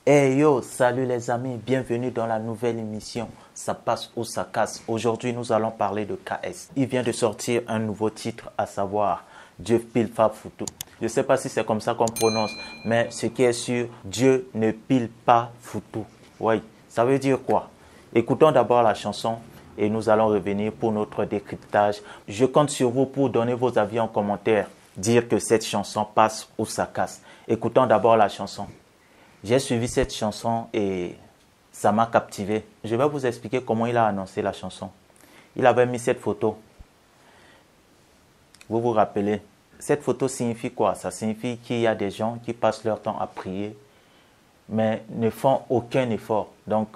Hey yo, salut les amis, bienvenue dans la nouvelle émission Ça passe ou ça casse. Aujourd'hui, nous allons parler de KS. Il vient de sortir un nouveau titre, à savoir Dieu pile pas foutu. Je ne sais pas si c'est comme ça qu'on prononce, mais ce qui est sûr, Dieu ne pile pas foutu. Oui, ça veut dire quoi? Écoutons d'abord la chanson et nous allons revenir pour notre décryptage. Je compte sur vous pour donner vos avis en commentaire, dire que cette chanson passe ou ça casse. Écoutons d'abord la chanson. J'ai suivi cette chanson et ça m'a captivé. Je vais vous expliquer comment il a annoncé la chanson. Il avait mis cette photo. Vous vous rappelez? Cette photo signifie quoi? Ça signifie qu'il y a des gens qui passent leur temps à prier, mais ne font aucun effort. Donc,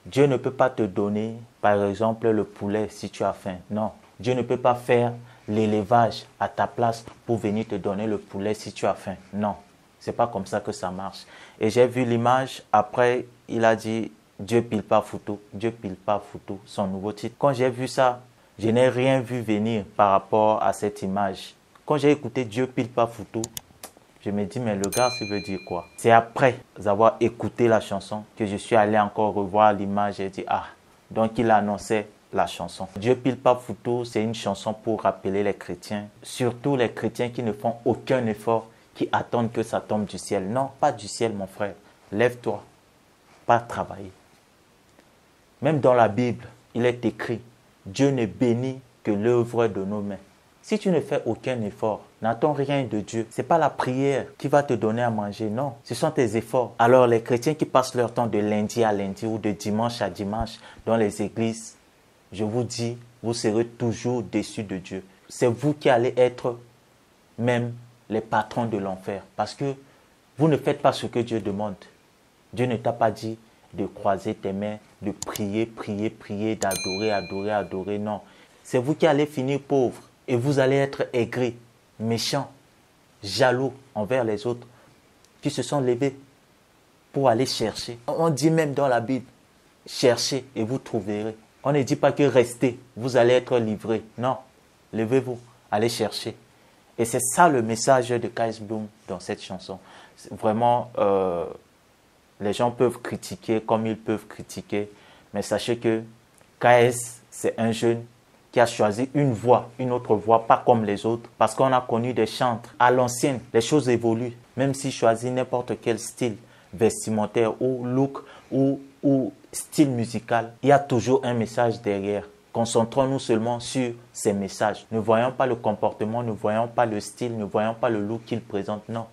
Dieu ne peut pas te donner, par exemple, le poulet si tu as faim. Non. Dieu ne peut pas faire l'élevage à ta place pour venir te donner le poulet si tu as faim. Non. C'est pas comme ça que ça marche. Et j'ai vu l'image, après, il a dit Dieu pile pas foutu, Dieu pile pas foutu, son nouveau titre. Quand j'ai vu ça, je n'ai rien vu venir par rapport à cette image. Quand j'ai écouté Dieu pile pas foutu, je me dis mais le gars, ça veut dire quoi? C'est après avoir écouté la chanson que je suis allé encore revoir l'image et dit ah, donc il annonçait la chanson. Dieu pile pas foutu, c'est une chanson pour rappeler les chrétiens, surtout les chrétiens qui ne font aucun effort, qui attendent que ça tombe du ciel. Non, pas du ciel, mon frère. Lève-toi, pas travailler. Même dans la Bible, il est écrit, Dieu ne bénit que l'œuvre de nos mains. Si tu ne fais aucun effort, n'attends rien de Dieu. Ce n'est pas la prière qui va te donner à manger, non. Ce sont tes efforts. Alors les chrétiens qui passent leur temps de lundi à lundi ou de dimanche à dimanche dans les églises, je vous dis, vous serez toujours déçus de Dieu. C'est vous qui allez être même les patrons de l'enfer. Parce que vous ne faites pas ce que Dieu demande. Dieu ne t'a pas dit de croiser tes mains, de prier, prier, prier, d'adorer, adorer, adorer. Non. C'est vous qui allez finir pauvre. Et vous allez être aigris, méchants, jaloux envers les autres qui se sont levés pour aller chercher. On dit même dans la Bible, cherchez et vous trouverez. On ne dit pas que restez, vous allez être livrés. Non. Levez-vous, allez chercher. Et c'est ça le message de KS Bloom dans cette chanson. Vraiment, les gens peuvent critiquer comme ils peuvent critiquer, mais sachez que KS, c'est un jeune qui a choisi une voie, une autre voie, pas comme les autres, parce qu'on a connu des chantres à l'ancienne. Les choses évoluent, même s'il choisit n'importe quel style vestimentaire ou look ou style musical, il y a toujours un message derrière. Concentrons-nous seulement sur ces messages. Ne voyons pas le comportement, ne voyons pas le style, ne voyons pas le look qu'il présente, non.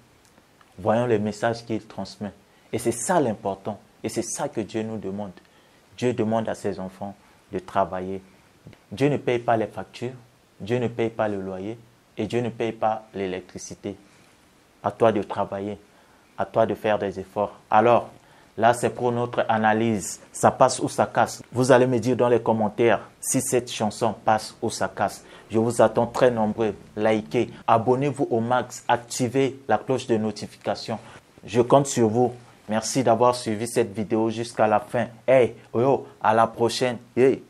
Voyons les messages qu'il transmet. Et c'est ça l'important. Et c'est ça que Dieu nous demande. Dieu demande à ses enfants de travailler. Dieu ne paye pas les factures, Dieu ne paye pas le loyer et Dieu ne paye pas l'électricité. À toi de travailler, à toi de faire des efforts. Alors, là, c'est pour notre analyse. Ça passe ou ça casse? Vous allez me dire dans les commentaires si cette chanson passe ou ça casse. Je vous attends très nombreux. Likez, abonnez-vous au max, activez la cloche de notification. Je compte sur vous. Merci d'avoir suivi cette vidéo jusqu'à la fin. Hey, yo, à la prochaine. Hey.